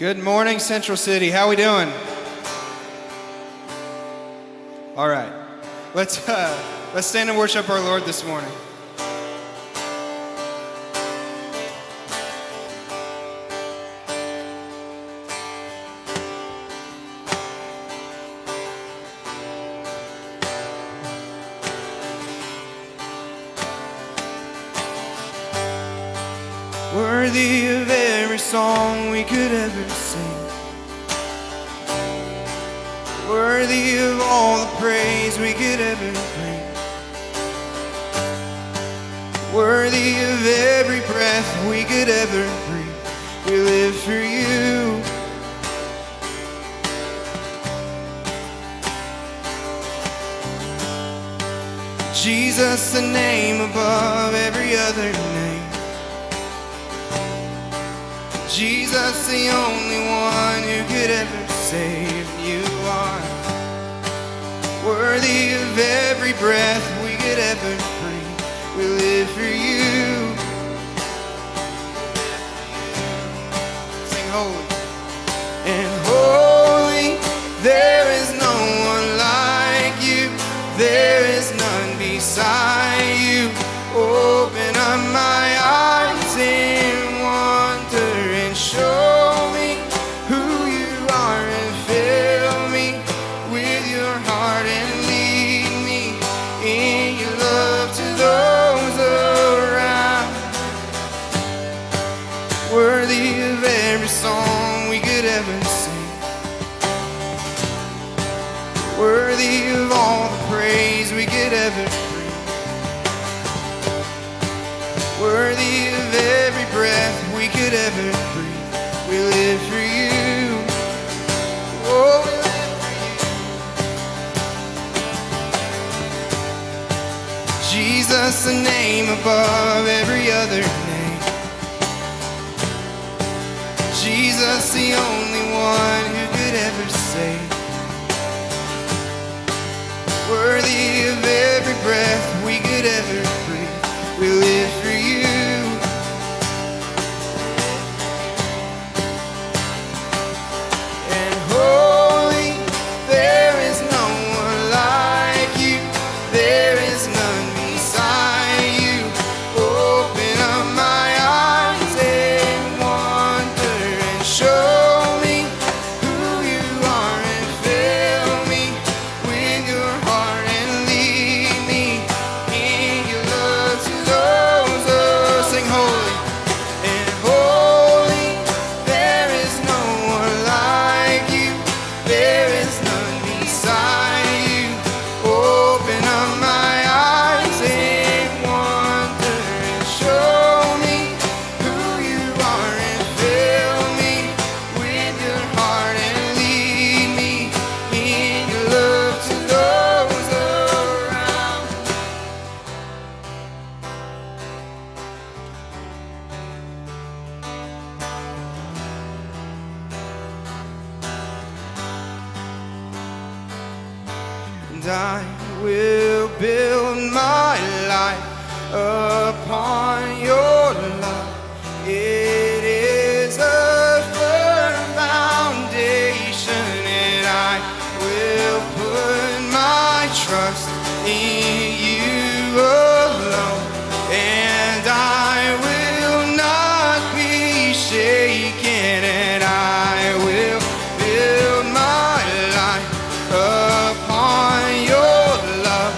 Good morning, Central City. How we doing? All right. Let's stand and worship our Lord this morning. Worthy of every song we could ever sing, worthy of all the praise we could ever bring, worthy of every breath we could ever breathe. We live for you. Jesus, the name above every other name. Jesus, the only one who could ever save. You are worthy of every breath we could ever breathe. We live for you. Sing holy. And holy, there is no one like you. There is none beside you. Open up my eyes in wonder and show me who you are, and fill me with your heart and lead me in your love to those around. Worthy of every song we could ever sing, worthy of all the praise we could ever bring, worthy of every breath we could ever breathe. We live for you. Oh, we live for you. Jesus, the name above every other name. Jesus, the only one who could ever save. Worthy of every breath we could ever breathe. We live for you. And holy, there is no one like you. There is none beside you. Open up my eyes in wonder and show me who you are, and fill me with your heart and lead me in your love to those. Oh, sing holy. And holy, there is no one like you. There is none beside you. Open up my eyes in wonder and show me who you are, and fill me with your heart and lead me in your love to those around. And I will build my life upon your love. It is a firm foundation, and I will put my trust in you alone. And I will not be shaken, and I will build my life upon your love.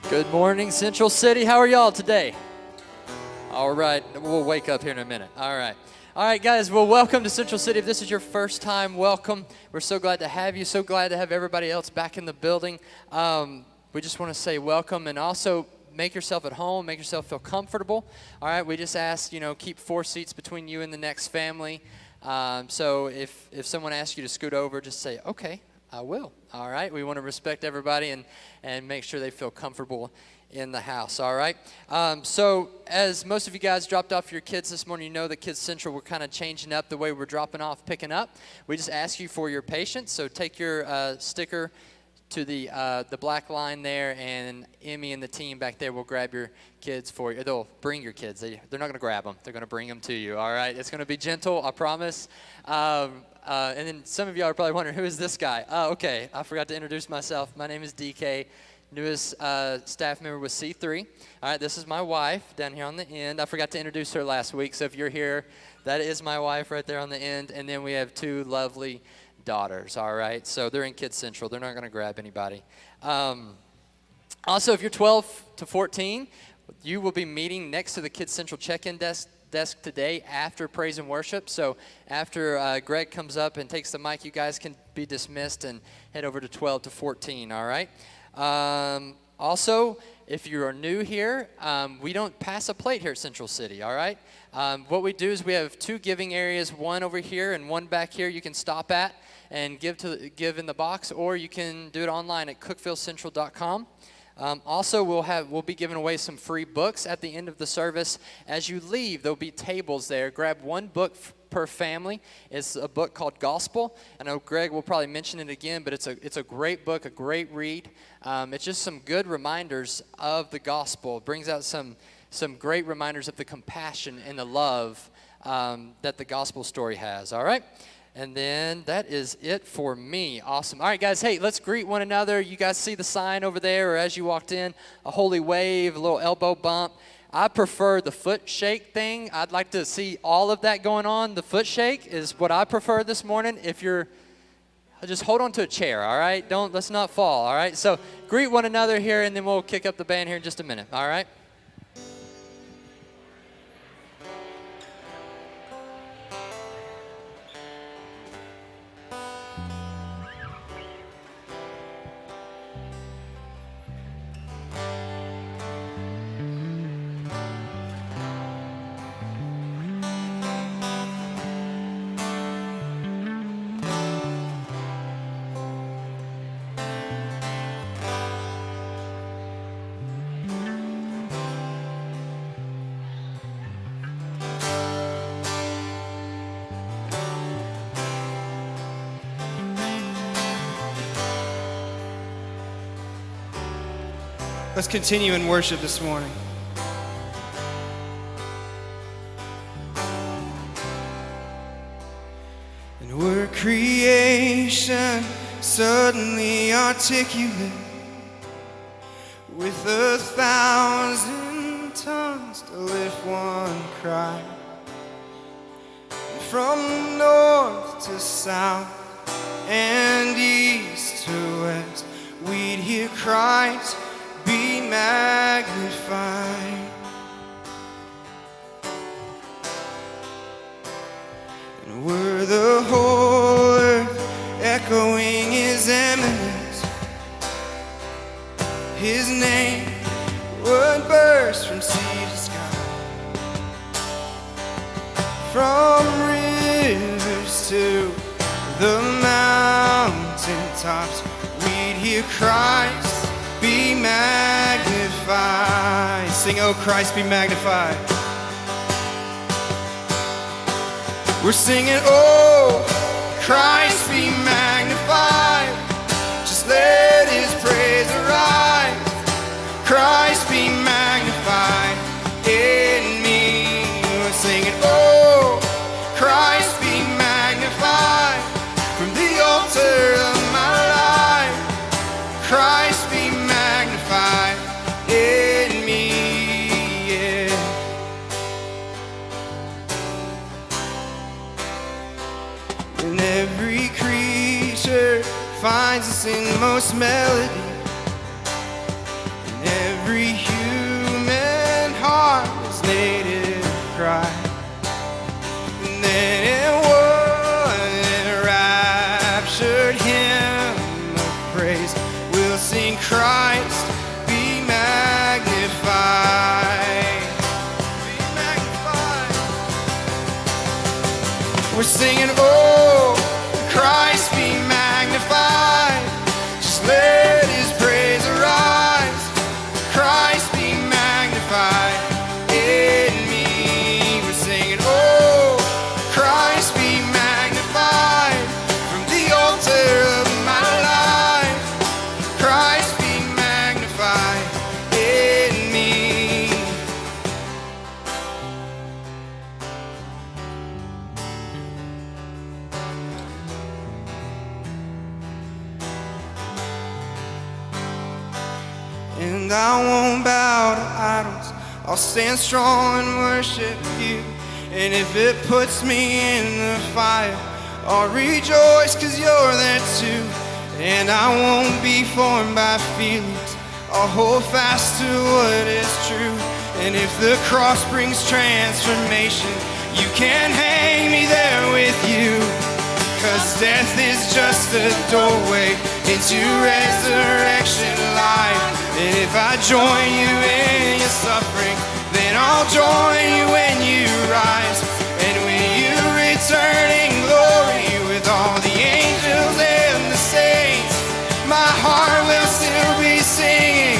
Good morning, Central City. How are y'all today? All right, we'll wake up here in a minute. All right, guys, well, welcome to Central City. If this is your first time, welcome. We're so glad to have you, so glad to have everybody else back in the building. We just want to say welcome, and also make yourself at home, make yourself feel comfortable. All right, we just ask, keep 4 seats between you and the next family. So if someone asks you to scoot over, just say, okay, I will. All right, we want to respect everybody and make sure they feel comfortable in the house. All right, so as most of you guys dropped off your kids this morning, you know that Kids Central, we're kind of changing up the way we're dropping off, picking up. We just ask you for your patience, so take your sticker to the black line there, and Emmy and the team back there will grab your kids for you. They'll bring your kids. They're not going to grab them. They're going to bring them to you, all right? It's going to be gentle, I promise. And then some of y'all are probably wondering, who is this guy? Oh, okay, I forgot to introduce myself. My name is DK, newest staff member with C3. All right, this is my wife down here on the end. I forgot to introduce her last week, so if you're here, that is my wife right there on the end. And then we have 2 lovely daughters, all right? So they're in Kids Central. They're not going to grab anybody. Also, if you're 12 to 14, you will be meeting next to the Kids Central check-in desk today after praise and worship. So after Greg comes up and takes the mic, you guys can be dismissed and head over to 12 to 14, all right? Also, if you are new here, we don't pass a plate here at Central City, all right? What we do is we have 2 giving areas, one over here and one back here you can stop at and give in the box, or you can do it online at cookvilleCentral.com. Also, we'll be giving away some free books at the end of the service. As you leave, there'll be tables there. Grab 1 book per family. It's a book called Gospel. I know Greg will probably mention it again, but it's a great book, a great read. It's just some good reminders of the gospel. It brings out some great reminders of the compassion and the love that the gospel story has. All right? And then that is it for me. Awesome. All right, guys, hey, let's greet one another. You guys see the sign over there, or as you walked in, a holy wave, a little elbow bump. I prefer the foot shake thing. I'd like to see all of that going on. The foot shake is what I prefer this morning. If you're, just hold on to a chair, all right? Let's not fall, all right? So greet one another here, and then we'll kick up the band here in just a minute, all right? Let's continue in worship this morning. And we're creation suddenly articulate with 1,000 tongues to lift one cry. And from north to south and east to west, we'd hear Christ be magnified. And we're the whole earth echoing His eminence. His name would burst from sea to sky, from rivers to the mountain tops. We'd hear Christ be magnified. Sing, oh Christ, be magnified. We're singing, oh Christ, be magnified. Just let His praise arise. Christ, be magnified in me. We're singing, oh Christ, be magnified from the altar of my life. Christ, be magnified in me, yeah. And every creature finds its inmost melody, and And I won't bow to idols. I'll stand strong and worship you. And if it puts me in the fire, I'll rejoice 'cause you're there too. And I won't be formed by feelings. I'll hold fast to what is true. And if the cross brings transformation, you can hang me there with you. 'Cause death is just a doorway into resurrection life. And if I join you in your suffering, then I'll join you when you rise. And when you return in glory with all the angels and the saints, my heart will still be singing,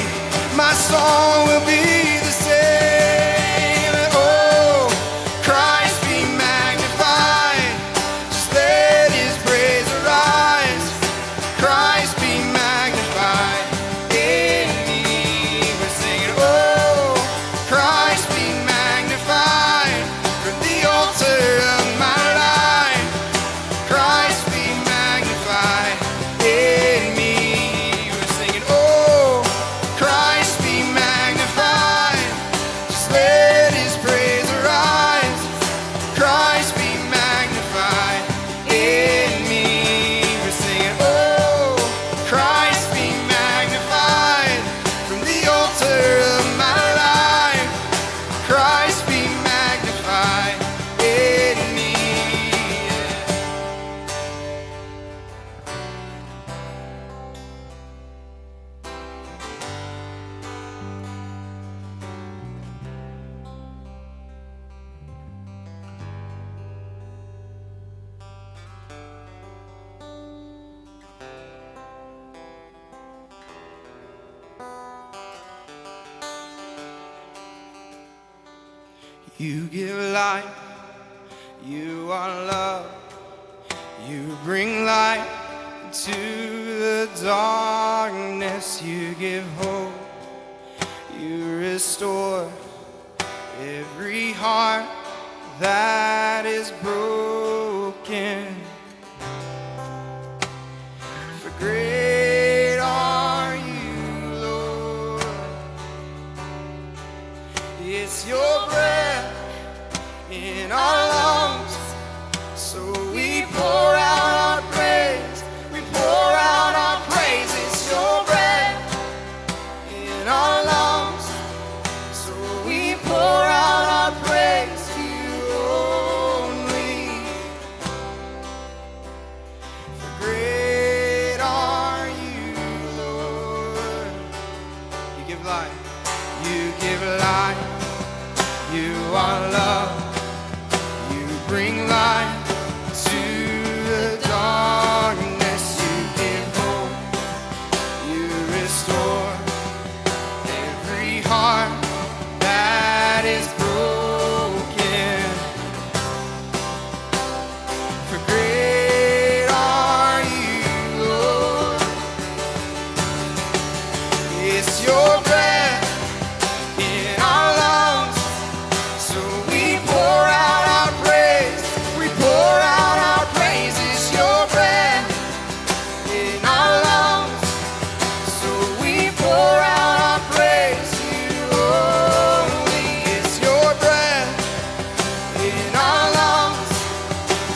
my song will be the same. Oh, Christ be magnified, just let his praise arise. Christ be magnified in me. We're singing, oh, Christ be magnified from the altar of my life. Christ be magnified in me. We're singing, oh, Christ be magnified, just let his praise arise. Christ be magnified in me. We're singing, oh, Christ be magnified from the altar of my life. Christ be magnified in me. You give light, you are love, you bring light to the darkness, you give hope, you restore every heart that is broken. For great are you, Lord. It's your breath in our lungs, so we pour out our praise. We pour out our praise. It's your breath in our lungs, so we pour out our praise to you only. For great are you, Lord. You give life. You give life. You are love. You bring light to the darkness. You give hope. You restore every heart that is broken. For great are you, Lord. It's your breath in our lungs, so we pour out our praise. We pour out our praise. It's your breath in our lungs, so we pour out our praise to you only. It's your breath in our lungs,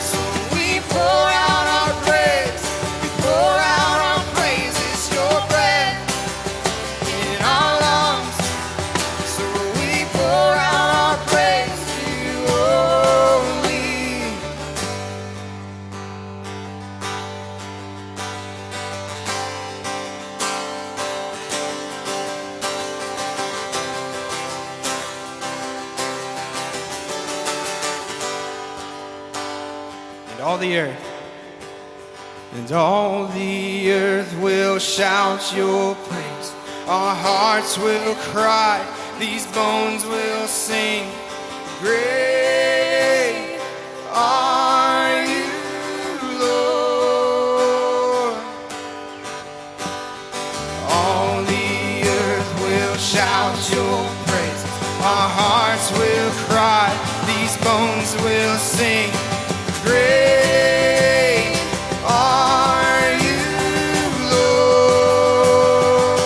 so we pour out our praise. We pour out our praise. It's your breath in our lungs, so we pour out our praise to you only. And all the earth, and all the earth will shout your praise. Our hearts will cry, these bones will sing. Great are you, Lord. All the earth will shout your praise. Our hearts will cry, these bones will sing. Great are you, Lord.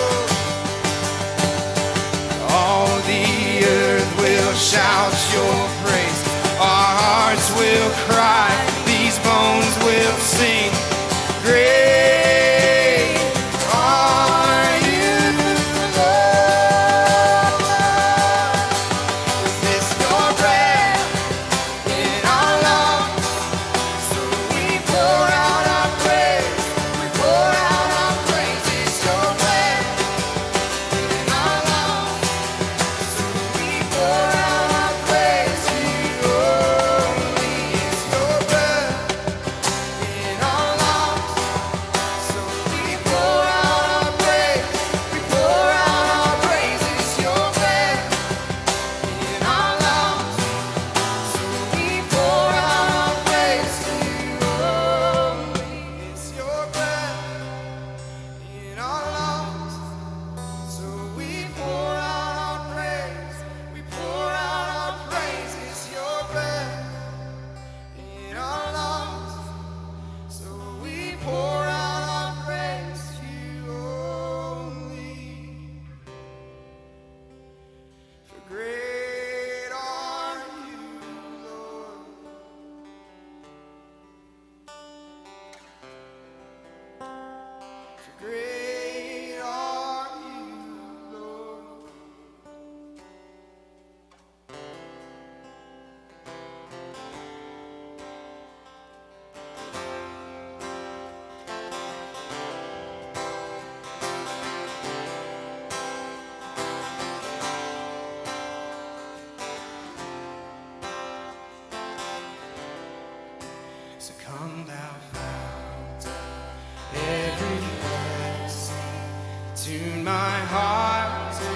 my heart to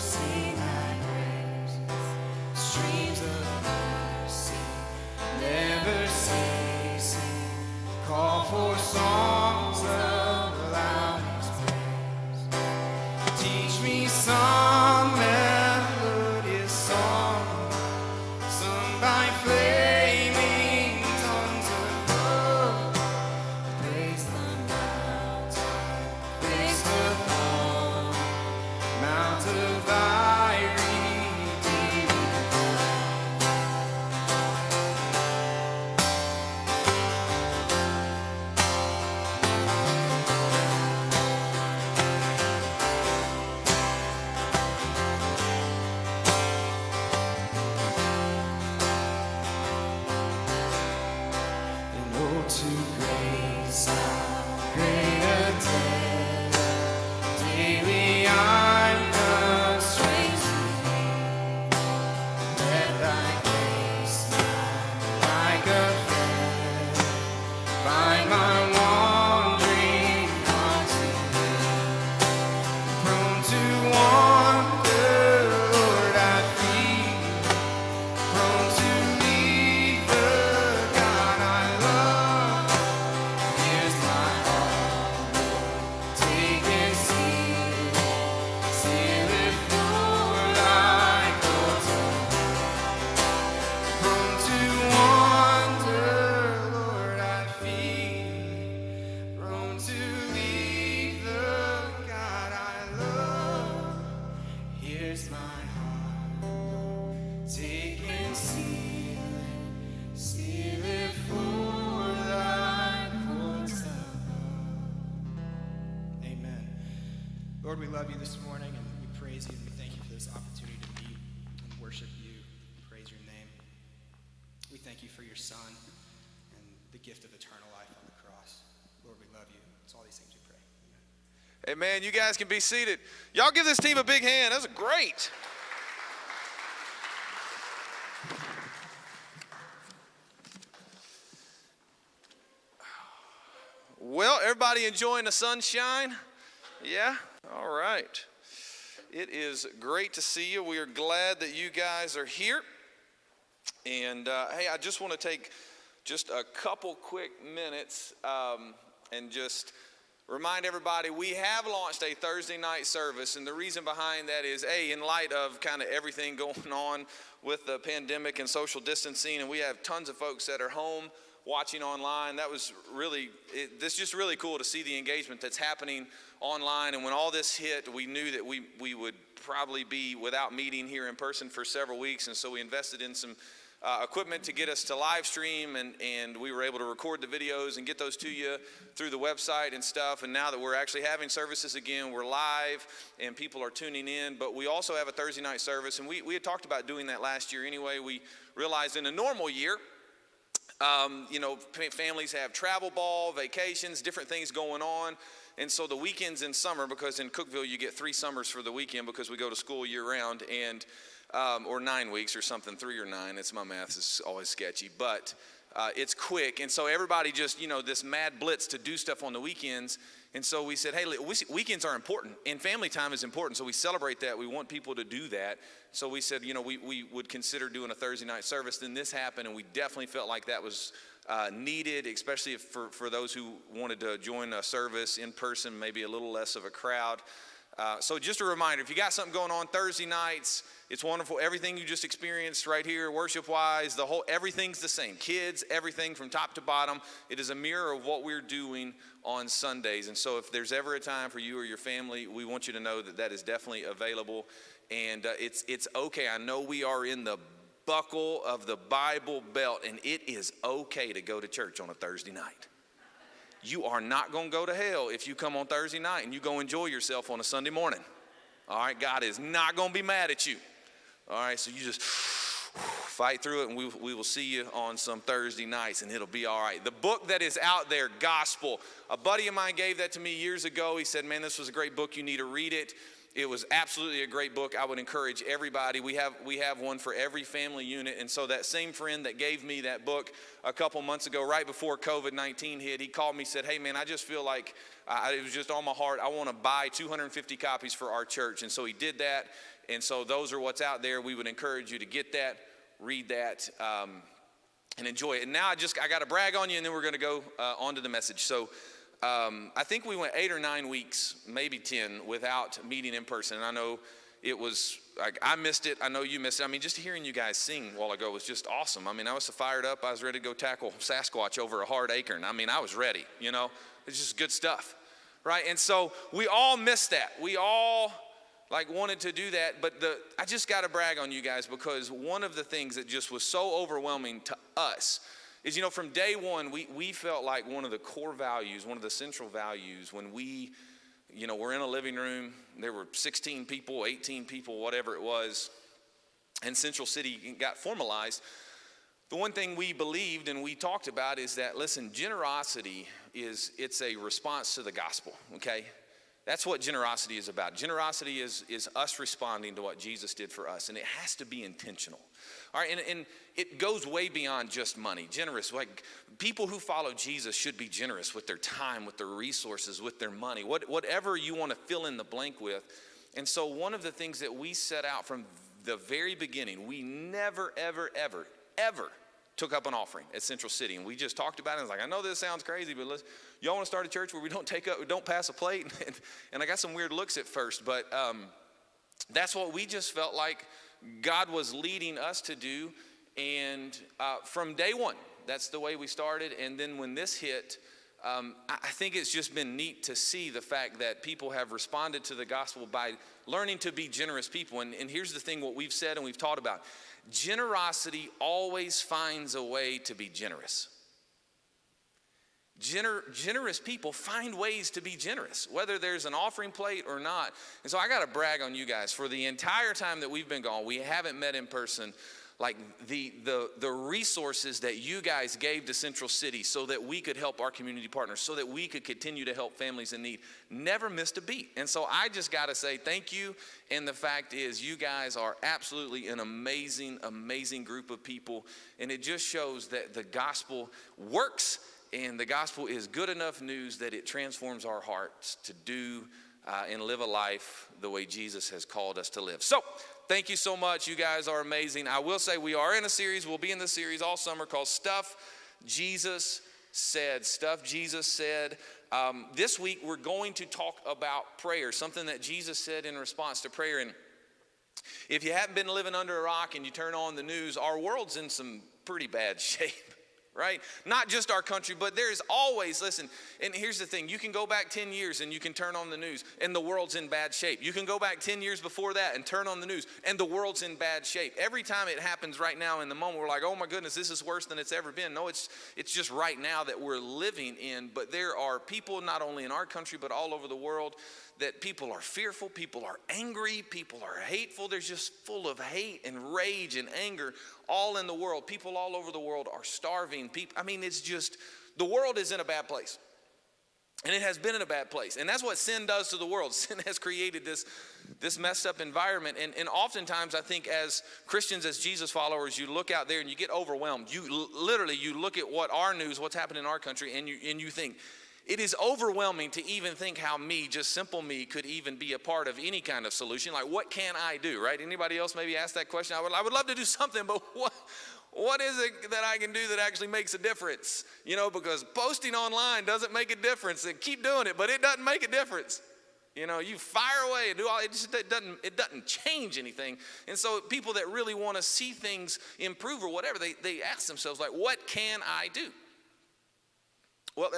sing thy praise. Streams of mercy never ceasing, call for songs of loudest praise. Teach me some melodious song, sung by flaming tongues of love. Praise the mountain, praise the throne, mount of thy redeeming and woe to grace, how great a debt daily I'm constrained to thee. Let thy grace not like a thread bind my wandering heart to thee. Prone to wander, Lord, I feel, prone to leave the God I love. Here's my heart, Lord, take and seal it for thy courts above. Prone to wander, Lord, I feel, prone to leave the God I love. Here's my heart, Lord, take and seal it for thy courts above. Amen. Lord, we love you this morning, and we praise you, and we thank you for this opportunity to meet and worship you, praise your name. We thank you for your Son and the gift of eternal life on the cross. Lord, we love you. It's all these things we pray. Amen. Amen. You guys can be seated. Y'all give this team a big hand. That was great. Well, everybody enjoying the sunshine? Yeah? All right. It is great to see you. We are glad that you guys are here. And hey, I just want to take just a couple quick minutes and just remind everybody we have launched a Thursday night service, and the reason behind that is in light of kind of everything going on with the pandemic and social distancing, and we have tons of folks that are home watching online. That was really, this is just really cool to see the engagement that's happening online. And when all this hit, we knew that we would probably be without meeting here in person for several weeks, and so we invested in some equipment to get us to live stream, and we were able to record the videos and get those to you through the website and stuff. And now that we're actually having services again, we're live and people are tuning in. But we also have a Thursday night service, and we had talked about doing that last year anyway. We realized in a normal year, families have travel ball, vacations, different things going on. And so the weekends in summer, because in Cookeville you get 3 summers for the weekend because we go to school year round, and or 9 weeks or something, 3 or 9. It's my math is always sketchy, but it's quick. And so everybody just, this mad blitz to do stuff on the weekends. And so we said, hey, weekends are important and family time is important. So we celebrate that. We want people to do that. So we said, we would consider doing a Thursday night service. Then this happened, and we definitely felt like that was needed, especially for those who wanted to join a service in person, maybe a little less of a crowd. So just a reminder, if you got something going on Thursday nights, it's wonderful. Everything you just experienced right here, worship-wise, everything's the same. Kids, everything from top to bottom. It is a mirror of what we're doing on Sundays. And so if there's ever a time for you or your family, we want you to know that is definitely available. And it's okay. I know we are in the buckle of the Bible Belt, and it is okay to go to church on a Thursday night. You are not going to go to hell if you come on Thursday night and you go enjoy yourself on a Sunday morning. All right, God is not going to be mad at you. All right, so you just fight through it, and we will see you on some Thursday nights, and it'll be all right. The book that is out there, Gospel, a buddy of mine gave that to me years ago. He said, man, this was a great book. You need to read it. It was absolutely a great book. I would encourage everybody. We have one for every family unit. And so that same friend that gave me that book a couple months ago, right before COVID-19 hit, he called me, said, hey man, I just feel like it was just on my heart. I want to buy 250 copies for our church. And so he did that. And so those are what's out there. We would encourage you to get that, read that, and enjoy it. And now I got to brag on you, and then we're going to go on to the message. So I think we went 8 or 9 weeks, maybe 10, without meeting in person. And I know it was, like, I missed it. I know you missed it. I mean, just hearing you guys sing a while ago was just awesome. I mean, I was so fired up. I was ready to go tackle Sasquatch over a hard acorn. I mean, I was ready, you know. It's just good stuff, right? And so we all missed that. We all, like, wanted to do that. But I just got to brag on you guys, because one of the things that just was so overwhelming to us is, you know, from day one, we felt like one of the core values, one of the central values, when we, you know, we're in a living room, there were 16 people, 18 people, whatever it was, and Central City got formalized. The one thing we believed and we talked about is that, listen, generosity it's a response to the gospel, okay? That's what generosity is about. Generosity is us responding to what Jesus did for us, and it has to be intentional. All right, and it goes way beyond just money. Generous, like people who follow Jesus should be generous with their time, with their resources, with their money, whatever you want to fill in the blank with. And so one of the things that we set out from the very beginning, we never, ever, ever, ever took up an offering at Central City. And we just talked about it. I was like, I know this sounds crazy, but y'all want to start a church where we don't pass a plate? And I got some weird looks at first, but that's what we just felt like God was leading us to do. And from day one, that's the way we started. And then when this hit, I think it's just been neat to see the fact that people have responded to the gospel by learning to be generous people. And here's the thing, what we've said and we've taught about. Generosity always finds a way to be generous. Generous people find ways to be generous, whether there's an offering plate or not. And so I got to brag on you guys. For the entire time that we've been gone, we haven't met in person. Like the resources that you guys gave to Central City so that we could help our community partners, so that we could continue to help families in need, never missed a beat. And so I just got to say thank you. And the fact is, you guys are absolutely an amazing, amazing group of people. And it just shows that the gospel works. And the gospel is good enough news that it transforms our hearts to do and live a life the way Jesus has called us to live. So, thank you so much. You guys are amazing. I will say we are in a series. We'll be in this series all summer called Stuff Jesus Said. Stuff Jesus Said. This week we're going to talk about prayer, something that Jesus said in response to prayer. And if you haven't been living under a rock and you turn on the news, our world's in some pretty bad shape. Right? Not just our country, but there's always, listen, and here's the thing, you can go back 10 years and you can turn on the news and the world's in bad shape. You can go back 10 years before that and turn on the news and the world's in bad shape. Every time it happens right now in the moment, we're like, oh my goodness, this is worse than it's ever been. No, it's just right now that we're living in, but there are people not only in our country, but all over the world that people are fearful, people are angry, people are hateful. There's just full of hate and rage and anger all in the world. People all over the world are starving. It's just, the world is in a bad place. And it has been in a bad place. And that's what sin does to the world. Sin has created this messed up environment. And oftentimes I think as Christians, as Jesus followers, you look out there and you get overwhelmed. You look at what's happening in our country, and you think, it is overwhelming to even think how simple me, could even be a part of any kind of solution. Like, what can I do, right? Anybody else maybe ask that question? I would love to do something, but what is it that I can do that actually makes a difference? You know, because posting online doesn't make a difference. And keep doing it, but it doesn't make a difference. You know, you fire away and do all, it doesn't change anything. And so people that really want to see things improve or whatever, they ask themselves, like, what can I do? Well,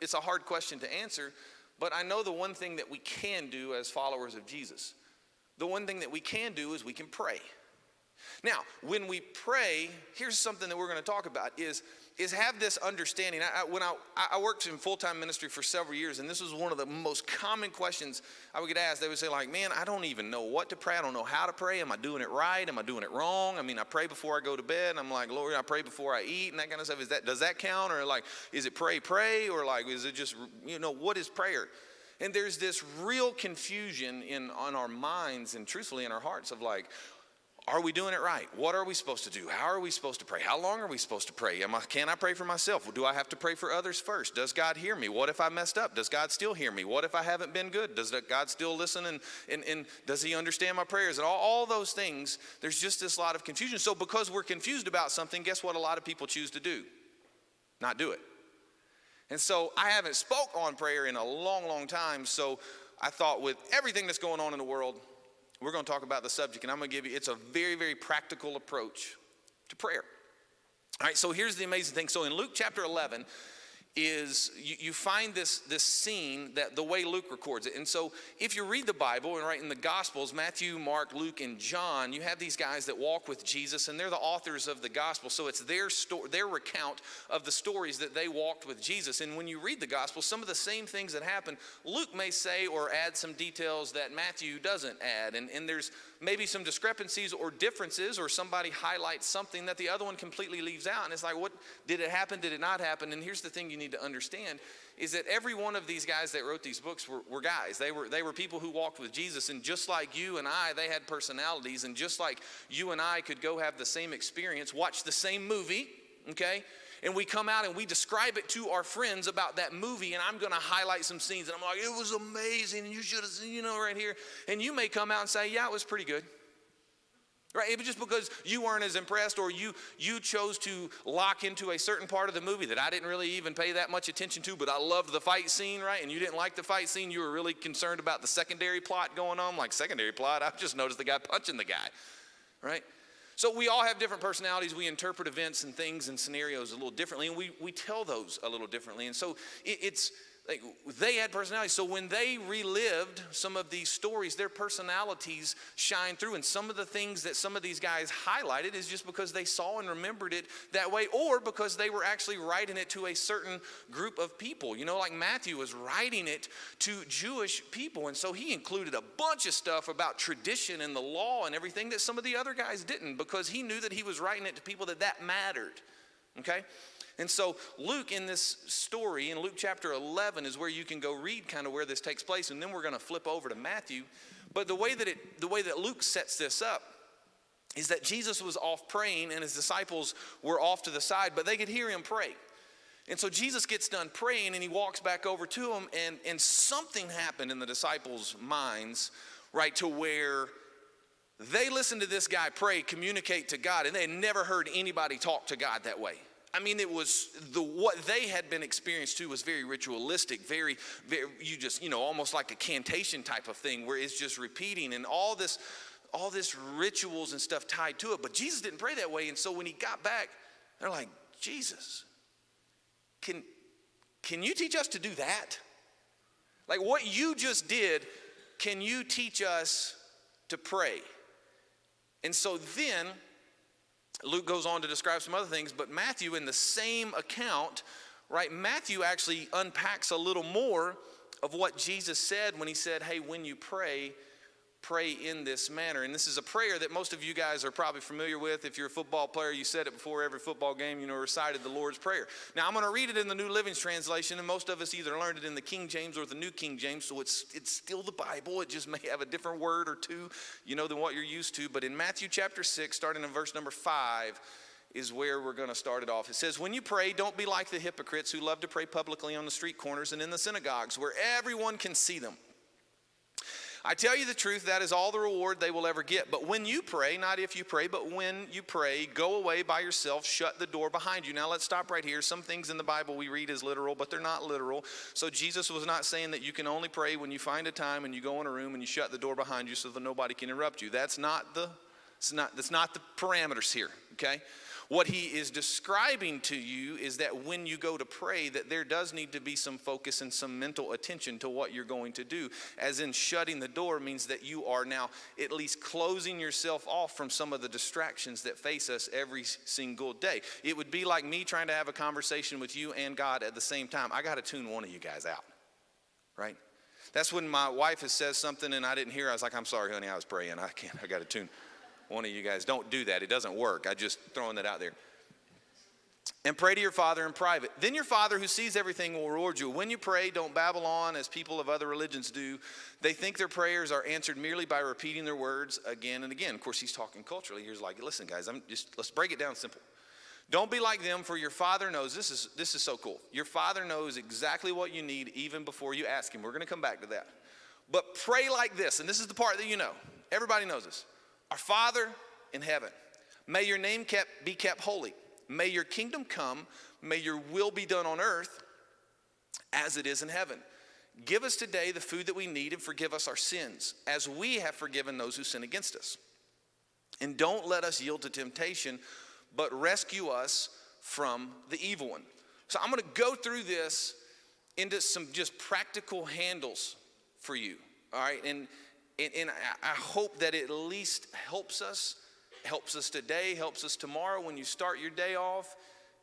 it's a hard question to answer, but I know the one thing that we can do as followers of Jesus. The one thing that we can do is we can pray. Now, when we pray, here's something that we're going to talk about is have this understanding. When I worked in full-time ministry for several years, and this was one of the most common questions I would get asked. They would say, like, man, I don't even know what to pray. I don't know how to pray. Am I doing it right? Am I doing it wrong? I mean, I pray before I go to bed. And I'm like, Lord, I pray before I eat and that kind of stuff. Does that count? Or like, is it pray? Or like, is it just, what is prayer? And there's this real confusion on our minds and truthfully in our hearts of like, are we doing it right? What are we supposed to do? How are we supposed to pray? How long are we supposed to pray? Can I pray for myself? Do I have to pray for others first? Does God hear me? What if I messed up? Does God still hear me? What if I haven't been good? Does God still listen and does he understand my prayers? And all those things, there's just this lot of confusion. So because we're confused about something, guess what a lot of people choose to do? Not do it. And so I haven't spoke on prayer in a long, long time. So I thought with everything that's going on in the world, we're going to talk about the subject, and I'm going to give you, it's a very, very practical approach to prayer. All right, so here's the amazing thing. So in Luke chapter 11 is, you find this scene that the way Luke records it. And so if you read the Bible, and right in the Gospels, Matthew, Mark, Luke, and John, you have these guys that walk with Jesus, and they're the authors of the Gospel. So it's their recount of the stories that they walked with Jesus. And when you read the Gospel, some of the same things that happen, Luke may say or add some details that Matthew doesn't add. And there's maybe some discrepancies or differences, or somebody highlights something that the other one completely leaves out. And it's like, what, did it happen? Did it not happen? And here's the thing you need to understand is that every one of these guys that wrote these books were guys. They were people who walked with Jesus, and just like you and I, they had personalities, and just like you and I could go have the same experience, watch the same movie, okay? And we come out and we describe it to our friends about that movie, and I'm going to highlight some scenes, and I'm like, it was amazing, and you should have seen, right here. And you may come out and say, yeah, it was pretty good. Right? It was just because you weren't as impressed, or you chose to lock into a certain part of the movie that I didn't really even pay that much attention to, but I loved the fight scene, right? And you didn't like the fight scene. You were really concerned about the secondary plot going on. Like, secondary plot? I just noticed the guy punching the guy, right? So we all have different personalities. We interpret events and things and scenarios a little differently, and we tell those a little differently. And so it's like they had personalities. So when they relived some of these stories, their personalities shine through. And some of the things that some of these guys highlighted is just because they saw and remembered it that way, or because they were actually writing it to a certain group of people. Like Matthew was writing it to Jewish people. And so he included a bunch of stuff about tradition and the law and everything that some of the other guys didn't, because he knew that he was writing it to people that mattered. Okay? And so Luke, in this story, in Luke chapter 11, is where you can go read kind of where this takes place, and then we're going to flip over to Matthew. But the way that Luke sets this up is that Jesus was off praying, and his disciples were off to the side, but they could hear him pray. And so Jesus gets done praying, and he walks back over to them, and something happened in the disciples' minds, right, to where they listened to this guy pray, communicate to God, and they had never heard anybody talk to God that way. I mean, it was what they had been experienced to was very ritualistic, very, you just, almost like a cantation type of thing where it's just repeating and all this rituals and stuff tied to it. But Jesus didn't pray that way. And so when he got back, they're like, Jesus, can you teach us to do that? Like what you just did, can you teach us to pray? And so then Luke goes on to describe some other things, but Matthew, in the same account, right, Matthew actually unpacks a little more of what Jesus said when he said, hey, when you pray in this manner. And this is a prayer that most of you guys are probably familiar with. If you're a football player, you said it before every football game, recited the Lord's Prayer. Now, I'm going to read it in the New Living Translation, and most of us either learned it in the King James or the New King James, so it's still the Bible. It just may have a different word or two, than what you're used to. But in Matthew chapter 6, starting in verse number 5, is where we're going to start it off. It says, when you pray, don't be like the hypocrites who love to pray publicly on the street corners and in the synagogues where everyone can see them. I tell you the truth, that is all the reward they will ever get. But when you pray, not if you pray, but when you pray, go away by yourself, shut the door behind you. Now let's stop right here. Some things in the Bible we read as literal, but they're not literal. So Jesus was not saying that you can only pray when you find a time and you go in a room and you shut the door behind you so that nobody can interrupt you. That's not the parameters here, okay? What he is describing to you is that when you go to pray, that there does need to be some focus and some mental attention to what you're going to do. As in shutting the door means that you are now at least closing yourself off from some of the distractions that face us every single day. It would be like me trying to have a conversation with you and God at the same time. I got to tune one of you guys out, right? That's when my wife has said something and I didn't hear. I was like, I'm sorry, honey, I was praying. I got to tune one of you guys. Don't do that. It doesn't work. I just throwing that out there. and pray to your Father in private. Then your Father who sees everything will reward you. When you pray, don't babble on as people of other religions do. They think their prayers are answered merely by repeating their words again and again. Of course, he's talking culturally. He's like, listen, guys, let's break it down simple. Don't be like them, for your Father knows. This is so cool. Your Father knows exactly what you need even before you ask him. We're going to come back to that. But pray like this, and this is the part that you know. Everybody knows this. Our Father in heaven, may your name be kept holy. May your kingdom come. May your will be done on earth as it is in heaven. Give us today the food that we need, and forgive us our sins, as we have forgiven those who sin against us. And don't let us yield to temptation, but rescue us from the evil one. So I'm going to go through this into some just practical handles for you, all right? And I hope that it at least helps us today, helps us tomorrow when you start your day off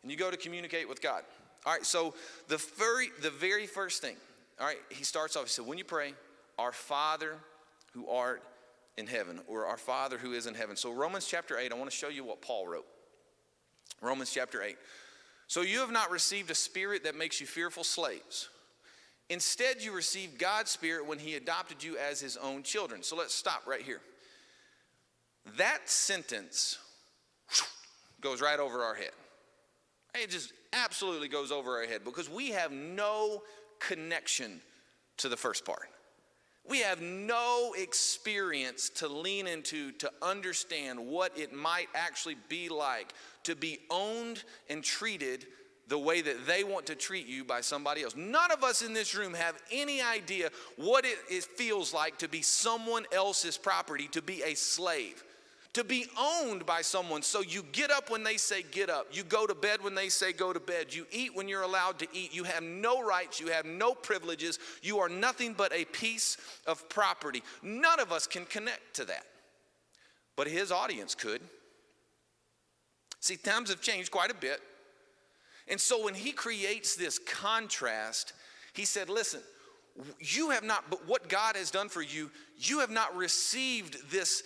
and you go to communicate with God. All right, so the very first thing, all right, he starts off, he said, when you pray, our Father who art in heaven, or our Father who is in heaven. So Romans chapter 8, I want to show you what Paul wrote. Romans chapter 8. So you have not received a spirit that makes you fearful slaves. Instead, you received God's Spirit when he adopted you as his own children. So let's stop right here. That sentence goes right over our head. It just absolutely goes over our head because we have no connection to the first part. We have no experience to lean into to understand what it might actually be like to be owned and treated the way that they want to treat you by somebody else. None of us in this room have any idea what it feels like to be someone else's property, to be a slave, to be owned by someone. So you get up when they say get up. You go to bed when they say go to bed. You eat when you're allowed to eat. You have no rights. You have no privileges. You are nothing but a piece of property. None of us can connect to that. But his audience could. See, times have changed quite a bit. And so when he creates this contrast, he said, listen, you have not, but what God has done for you, you have not received this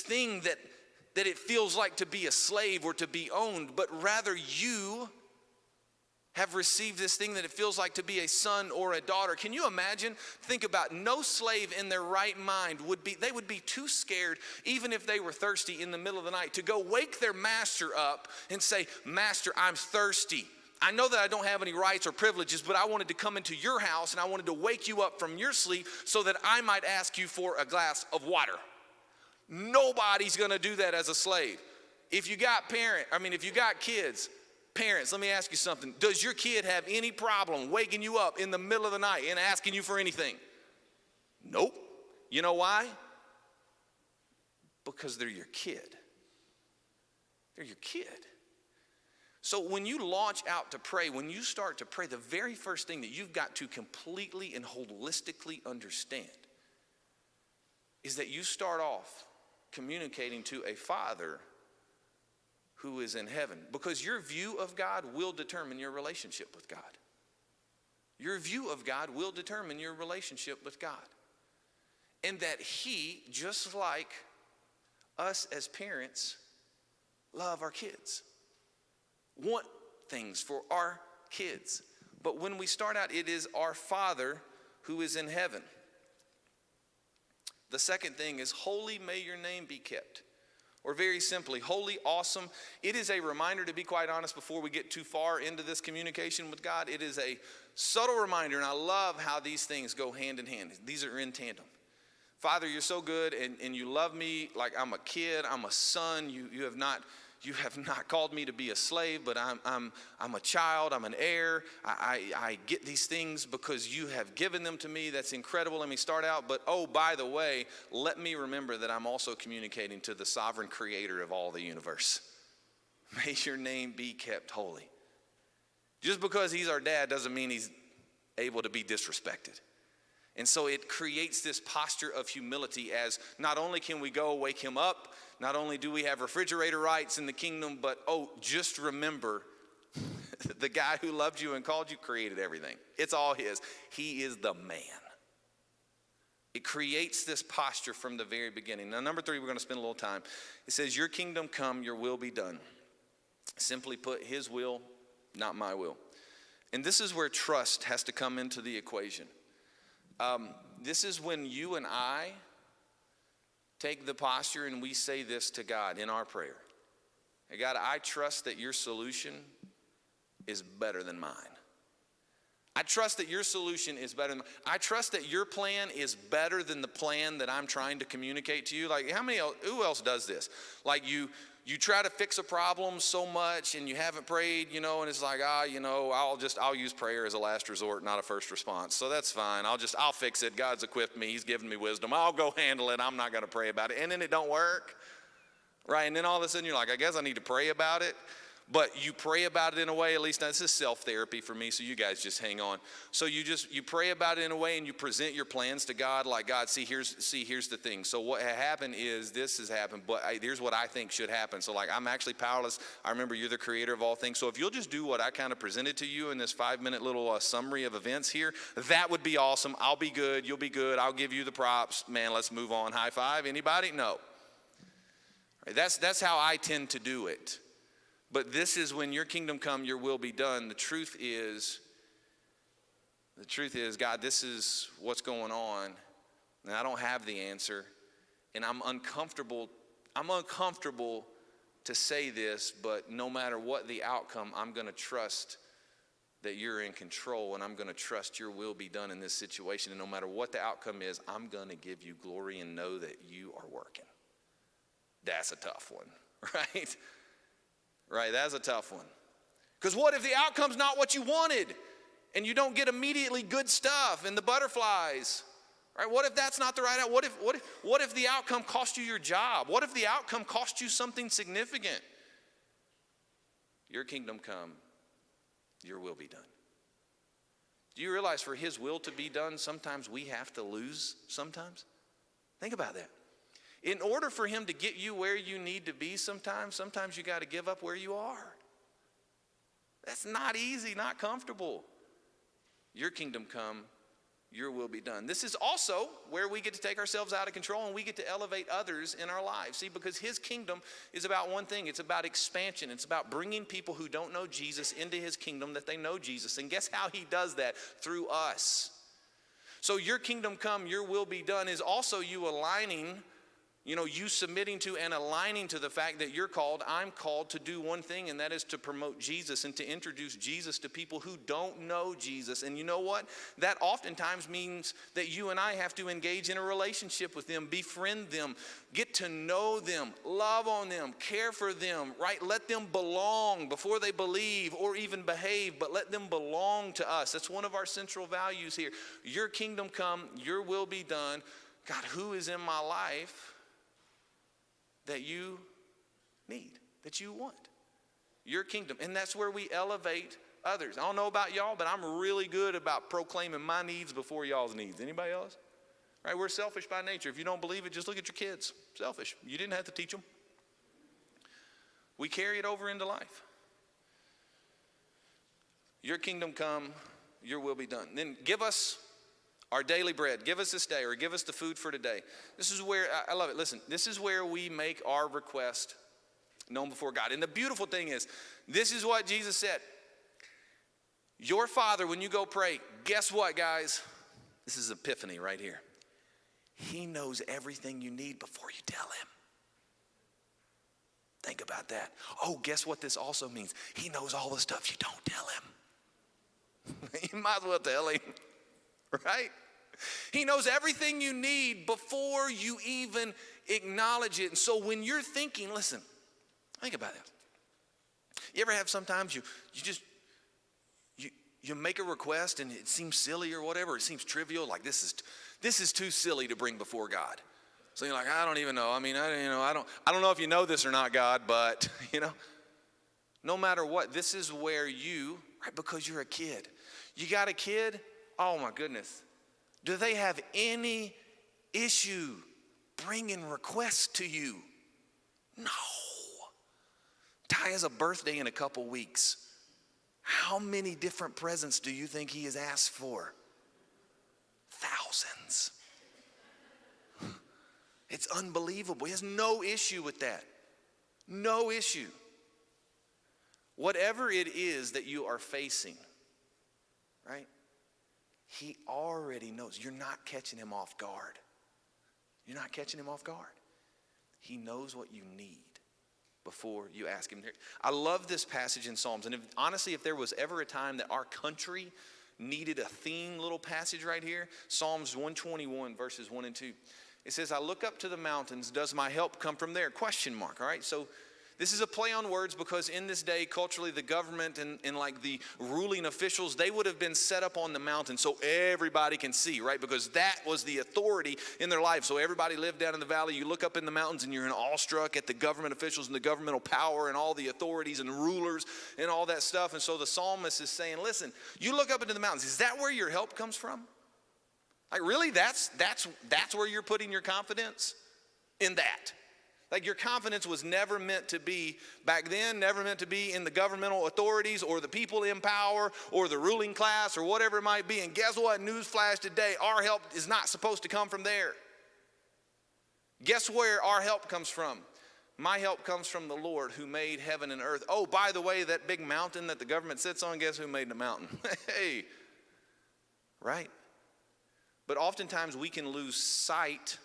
thing that it feels like to be a slave or to be owned, but rather you have received this thing that it feels like to be a son or a daughter. Can you imagine? Think about no slave in their right mind would be too scared, even if they were thirsty in the middle of the night, to go wake their master up and say, Master, I'm thirsty. I know that I don't have any rights or privileges, but I wanted to come into your house and I wanted to wake you up from your sleep so that I might ask you for a glass of water. Nobody's gonna do that as a slave. If you got kids, parents, let me ask you something. Does your kid have any problem waking you up in the middle of the night and asking you for anything? Nope. You know why? Because they're your kid. They're your kid. So when you launch out to pray, when you start to pray, the very first thing that you've got to completely and holistically understand is that you start off communicating to a Father who is in heaven, because your view of God will determine your relationship with God. Your view of God will determine your relationship with God. And that he, just like us as parents, love our kids. Want things for our kids. But when we start out, it is our Father who is in heaven. The second thing is, holy may your name be kept. Or very simply, holy, awesome. It is a reminder, to be quite honest, before we get too far into this communication with God, it is a subtle reminder, and I love how these things go hand in hand. These are in tandem. Father, you're so good, and you love me like I'm a kid, I'm a son. You have not called me to be a slave, but I'm a child, I'm an heir. I get these things because you have given them to me. That's incredible. Let me start out. But oh, by the way, let me remember that I'm also communicating to the sovereign creator of all the universe. May your name be kept holy. Just because he's our dad doesn't mean he's able to be disrespected. And so it creates this posture of humility, as not only can we go wake him up, not only do we have refrigerator rights in the kingdom, but just remember the guy who loved you and called you created everything. It's all his. He is the man. It creates this posture from the very beginning. Now, number 3, we're going to spend a little time. It says, your kingdom come, your will be done. Simply put, his will not my will. And this is where trust has to come into the equation. This is when you and I take the posture and we say this to God in our prayer. Hey, God, I trust that your solution is better than mine. I trust that your solution is better than mine. I trust that your plan is better than the plan that I'm trying to communicate to you. Like, who else does this? Like, you try to fix a problem so much and you haven't prayed, and it's like, I'll use prayer as a last resort, not a first response. So that's fine. I'll fix it. God's equipped me. He's given me wisdom. I'll go handle it. I'm not going to pray about it. And then it don't work, right? And then all of a sudden you're like, I guess I need to pray about it. But you pray about it in a way, at least now this is self-therapy for me, so you guys just hang on. So you pray about it in a way and you present your plans to God like, God, here's the thing. So what happened is this has happened, but here's what I think should happen. So like, I'm actually powerless. I remember you're the creator of all things. So if you'll just do what I kind of presented to you in this 5-minute little summary of events here, that would be awesome. I'll be good. You'll be good. I'll give you the props. Man, let's move on. High five. Anybody? No. Right, that's how I tend to do it. But this is when your kingdom come, your will be done. The truth is, God, this is what's going on, and I don't have the answer, and I'm uncomfortable to say this, but no matter what the outcome, I'm going to trust that you're in control, and I'm going to trust your will be done in this situation, and no matter what the outcome is, I'm going to give you glory and know that you are working. That's a tough one, right? Right, that's a tough one. Because what if the outcome's not what you wanted and you don't get immediately good stuff and the butterflies? Right? What if that's not the right outcome? What if the outcome cost you your job? What if the outcome cost you something significant? Your kingdom come, your will be done. Do you realize for his will to be done, sometimes we have to lose sometimes? Think about that. In order for him to get you where you need to be sometimes you got to give up where you are. That's not easy, not comfortable. Your kingdom come, your will be done. This is also where we get to take ourselves out of control and we get to elevate others in our lives. See, because his kingdom is about one thing. It's about expansion. It's about bringing people who don't know Jesus into his kingdom that they know Jesus. And guess how he does that? Through us. So your kingdom come, your will be done is also you aligning, you submitting to and aligning to the fact that I'm called to do one thing, and that is to promote Jesus and to introduce Jesus to people who don't know Jesus. And you know what? That oftentimes means that you and I have to engage in a relationship with them, befriend them, get to know them, love on them, care for them, right? Let them belong before they believe or even behave, but let them belong to us. That's one of our central values here. Your kingdom come, your will be done. God, who is in my life that you need, that you want? Your kingdom. And that's where we elevate others. I don't know about y'all, but I'm really good about proclaiming my needs before y'all's needs. Anybody else? Right? We're selfish by nature. If you don't believe it, just look at your kids. Selfish. You didn't have to teach them. We carry it over into life. Your kingdom come, your will be done. Then give us our daily bread. Give us this day, or give us the food for today. This is where, I love it. Listen, this is where we make our request known before God. And the beautiful thing is, this is what Jesus said. Your Father, when you go pray, guess what, guys? This is epiphany right here. He knows everything you need before you tell him. Think about that. Oh, guess what this also means? He knows all the stuff you don't tell him. You might as well tell him, right? He knows everything you need before you even acknowledge it. And so when you're thinking, listen, think about it. You ever have sometimes you make a request and it seems silly or whatever, it seems trivial, like this is too silly to bring before God. So you're like, I don't even know. I mean, I don't know if you know this or not, God, but no matter what, this is where right, because you're a kid. You got a kid, oh my goodness. Do they have any issue bringing requests to you? No. Ty has a birthday in a couple weeks. How many different presents do you think he has asked for? Thousands. It's unbelievable. He has no issue with that. No issue. Whatever it is that you are facing, right? He already knows. You're not catching him off guard. You're not catching him off guard. He knows what you need before you ask him. I love this passage in Psalms. And honestly, if there was ever a time that our country needed a theme little passage right here, Psalms 121 verses 1 and 2. It says, I look up to the mountains. Does my help come from there? Question mark. All right. So this is a play on words because in this day, culturally, the government and like the ruling officials, they would have been set up on the mountain so everybody can see, right? Because that was the authority in their life. So everybody lived down in the valley. You look up in the mountains and you're awestruck at the government officials and the governmental power and all the authorities and rulers and all that stuff. And so the psalmist is saying, listen, you look up into the mountains. Is that where your help comes from? Like really, that's where you're putting your confidence? In that. Like your confidence was never meant to be back then, never meant to be in the governmental authorities or the people in power or the ruling class or whatever it might be. And guess what? Newsflash today, our help is not supposed to come from there. Guess where our help comes from? My help comes from the Lord who made heaven and earth. Oh, by the way, that big mountain that the government sits on, guess who made the mountain? Hey, right? But oftentimes we can lose sight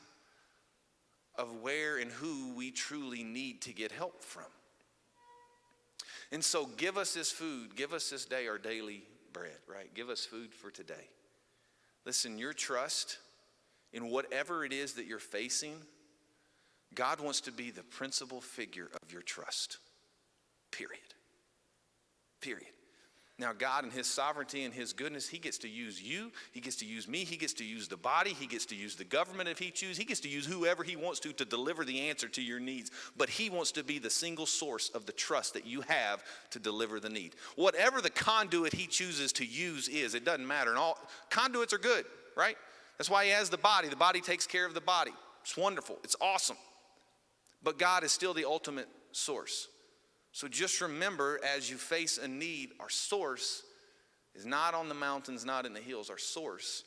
of where and who we truly need to get help from. And so give us this food, give us this day our daily bread, right? Give us food for today. Listen, your trust in whatever it is that you're facing, God wants to be the principal figure of your trust. Period. Period. Now, God in his sovereignty and his goodness, he gets to use you. He gets to use me. He gets to use the body. He gets to use the government if he chooses. He gets to use whoever he wants to deliver the answer to your needs. But he wants to be the single source of the trust that you have to deliver the need. Whatever the conduit he chooses to use is, it doesn't matter. And all conduits are good, right? That's why he has the body. The body takes care of the body. It's wonderful. It's awesome. But God is still the ultimate source. So just remember, as you face a need, our source is not on the mountains, not in the hills. Our source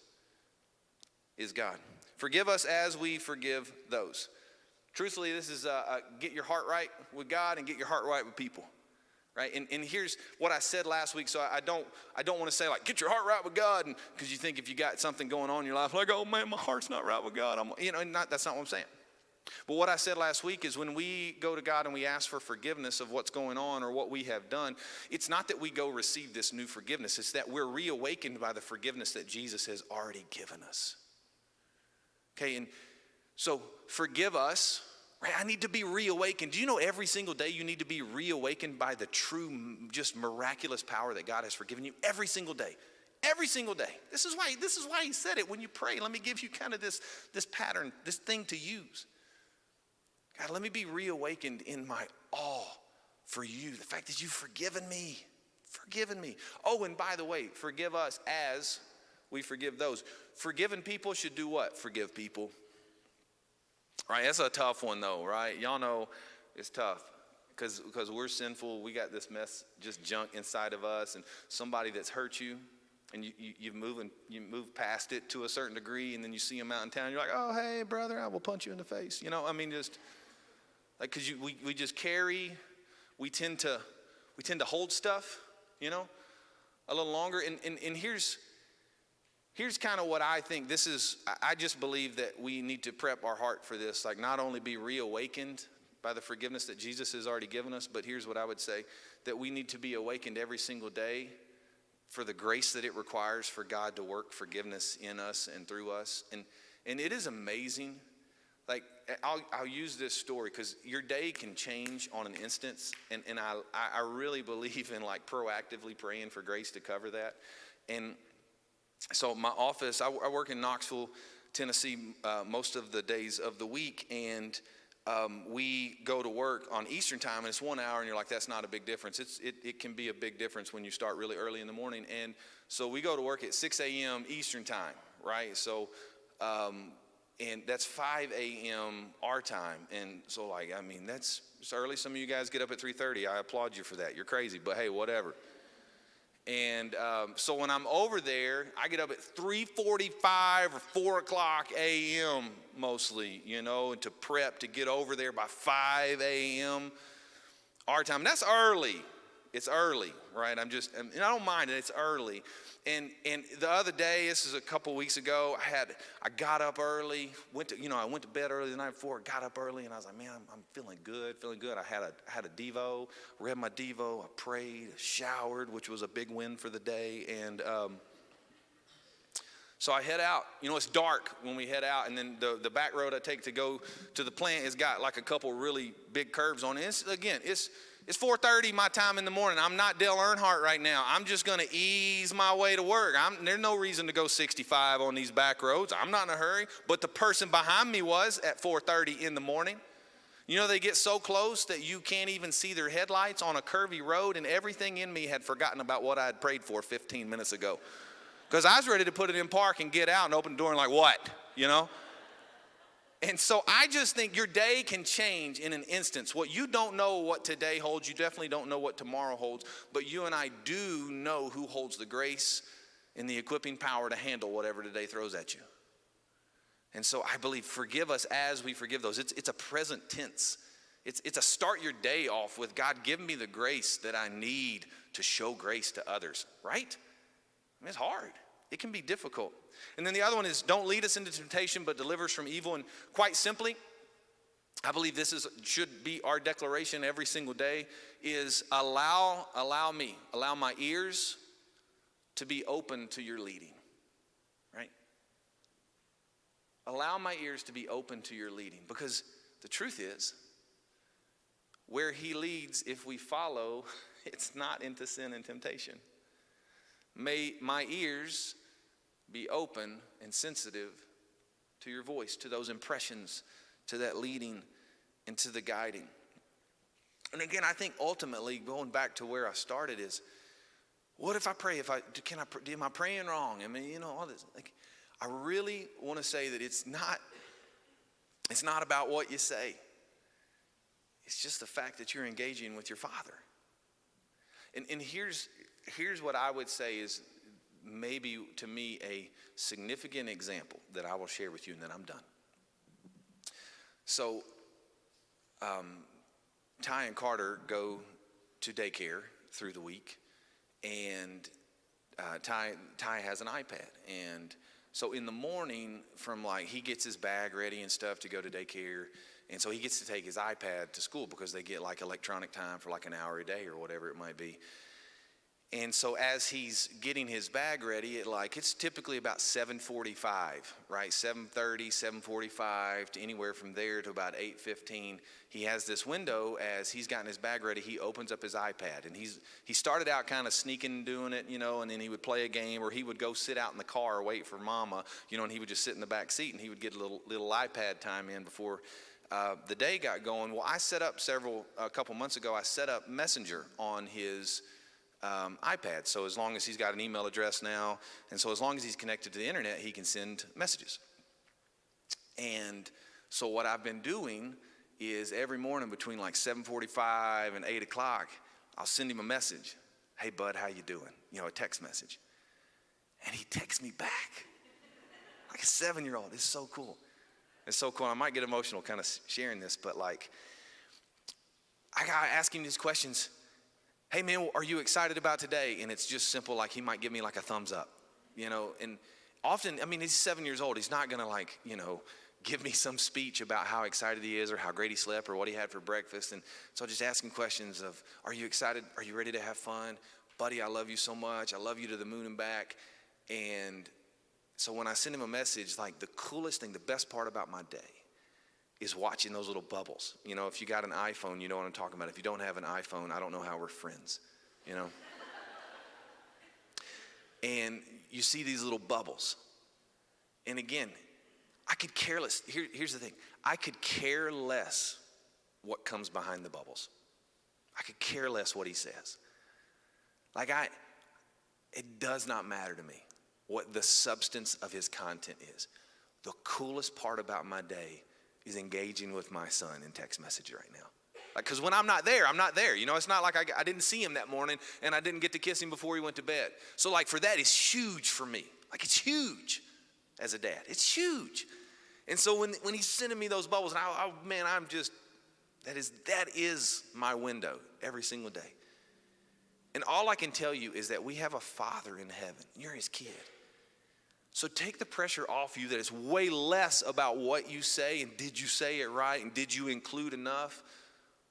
is God. Forgive us as we forgive those. Truthfully, this is get your heart right with God and get your heart right with people. Right? And here's what I said last week. So I don't want to say like, get your heart right with God. Because you think if you got something going on in your life, like, oh man, my heart's not right with God. That's not what I'm saying. But what I said last week is when we go to God and we ask for forgiveness of what's going on or what we have done, it's not that we go receive this new forgiveness. It's that we're reawakened by the forgiveness that Jesus has already given us. Okay, and so forgive us. Right? I need to be reawakened. Do you know every single day you need to be reawakened by the true, just miraculous power that God has forgiven you? Every single day. Every single day. This is why he said it when you pray. Let me give you kind of this pattern, this thing to use. God, let me be reawakened in my awe for you. The fact that you've forgiven me. Forgiven me. Oh, and by the way, forgive us as we forgive those. Forgiven people should do what? Forgive people. Right? That's a tough one though, right? Y'all know it's tough because we're sinful. We got this mess, just junk inside of us, and somebody that's hurt you, and you move past it to a certain degree, and then you see them out in town. You're like, oh, hey, brother, I will punch you in the face. Just like because we just carry, we tend to hold stuff, a little longer. And here's kind of what I think. I just believe that we need to prep our heart for this. Like not only be reawakened by the forgiveness that Jesus has already given us, but here's what I would say, that we need to be awakened every single day for the grace that it requires for God to work forgiveness in us and through us. And it is amazing. Like I'll use this story because your day can change on an instant. And I really believe in like proactively praying for grace to cover that. And so my office, I work in Knoxville, Tennessee, most of the days of the week. And we go to work on Eastern time, and it's 1 hour, and you're like, that's not a big difference. It can be a big difference when you start really early in the morning. And so we go to work at 6 a.m. Eastern time, right? So, and that's 5 a.m. our time. And so it's early. Some of you guys get up at 3:30. I applaud you for that. You're crazy, but hey, whatever. And so when I'm over there, I get up at 3:45 or 4 o'clock a.m. mostly, and to prep to get over there by 5 a.m. our time. That's early. It's early, right? and I don't mind it. It's early. And the other day, this is a couple weeks ago, I got up early, I went to bed early the night before, got up early, and I was like, man, I'm feeling good. I had a Devo, read my Devo, I prayed, showered, which was a big win for the day, and so I head out. It's dark when we head out, and then the back road I take to go to the plant has got like a couple really big curves on it. It's 4:30 my time in the morning. I'm not Dale Earnhardt right now. I'm just going to ease my way to work. There's no reason to go 65 on these back roads. I'm not in a hurry. But the person behind me was at 4:30 in the morning. They get so close that you can't even see their headlights on a curvy road, and everything in me had forgotten about what I had prayed for 15 minutes ago. Because I was ready to put it in park and get out and open the door and like, what? And so I just think your day can change in an instance. What you don't know what today holds, you definitely don't know what tomorrow holds, but you and I do know who holds the grace and the equipping power to handle whatever today throws at you. And so I believe forgive us as we forgive those. It's a present tense. It's a start your day off with, God, give me the grace that I need to show grace to others, right? It's hard. It can be difficult. And then the other one is, don't lead us into temptation, but deliver us from evil. And quite simply, I believe this should be our declaration every single day, is allow my ears to be open to your leading, right? Allow my ears to be open to your leading, because the truth is, where he leads, if we follow, it's not into sin and temptation. May my ears be open and sensitive to your voice, to those impressions, to that leading, and to the guiding. And again, I think ultimately, going back to where I started, is what if I pray? Am I praying wrong? All this. I really want to say that it's not about what you say. It's just the fact that you're engaging with your Father. And here's what I would say is maybe to me a significant example that I will share with you, and then I'm done. So Ty and Carter go to daycare through the week, and Ty has an iPad. And so in the morning, from he gets his bag ready and stuff to go to daycare, and so he gets to take his iPad to school because they get electronic time for an hour a day or whatever it might be. And so as he's getting his bag ready, it's typically about 7:45, right? 7:30, 7:45 to anywhere from there to about 8:15. He has this window as he's gotten his bag ready. He opens up his iPad, and he started out kind of sneaking doing it, and then he would play a game, or he would go sit out in the car, wait for Mama, and he would just sit in the back seat, and he would get a little iPad time in before the day got going. Well, I set up a couple months ago, I set up Messenger on his iPad. So as long as he's got an email address now, and so as long as he's connected to the internet, he can send messages. And so what I've been doing is every morning between 7:45 and 8 o'clock, I'll send him a message. Hey bud, how you doing? A text message. And he texts me back. Like a 7-year-old. It's so cool. It's so cool. I might get emotional kind of sharing this, but I got asking these questions. Hey man, are you excited about today? And it's just simple, he might give me a thumbs up, and often, he's 7 years old. He's not gonna give me some speech about how excited he is or how great he slept or what he had for breakfast. And so just asking questions of, are you excited? Are you ready to have fun? Buddy, I love you so much. I love you to the moon and back. And so when I send him a message, the coolest thing, the best part about my day is watching those little bubbles. If you got an iPhone, you know what I'm talking about. If you don't have an iPhone, I don't know how we're friends, And you see these little bubbles. And again, I could care less. Here's the thing. I could care less what comes behind the bubbles. I could care less what he says. It does not matter to me what the substance of his content is. The coolest part about my day is engaging with my son in text message right now. Because when I'm not there, I'm not there. It's not like I didn't see him that morning and I didn't get to kiss him before he went to bed. So for that, it's huge for me. It's huge as a dad. It's huge. And so when he's sending me those bubbles, and that is my window every single day. And all I can tell you is that we have a Father in heaven. You're his kid. So take the pressure off you that it's way less about what you say and did you say it right and did you include enough.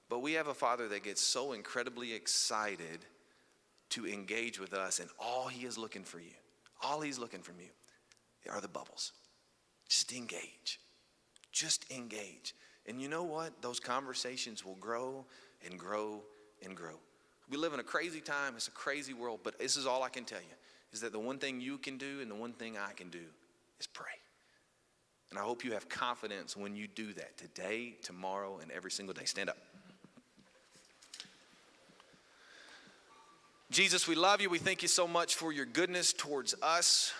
But we have a Father that gets so incredibly excited to engage with us, and all he is looking for you, all he's looking from you are the bubbles. Just engage. Just engage. And you know what? Those conversations will grow and grow and grow. We live in a crazy time. It's a crazy world. But this is all I can tell you, is that the one thing you can do and the one thing I can do is pray. And I hope you have confidence when you do that today, tomorrow, and every single day. Stand up. Jesus, we love you. We thank you so much for your goodness towards us.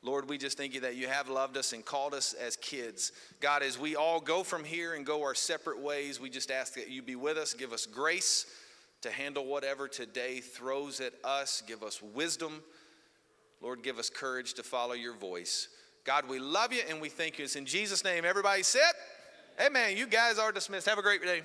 Lord, we just thank you that you have loved us and called us as kids. God, as we all go from here and go our separate ways, we just ask that you be with us. Give us grace to handle whatever today throws at us. Give us wisdom. Lord, give us courage to follow your voice. God, we love you and we thank you. It's in Jesus' name. Everybody sit. Amen. You guys are dismissed. Have a great day.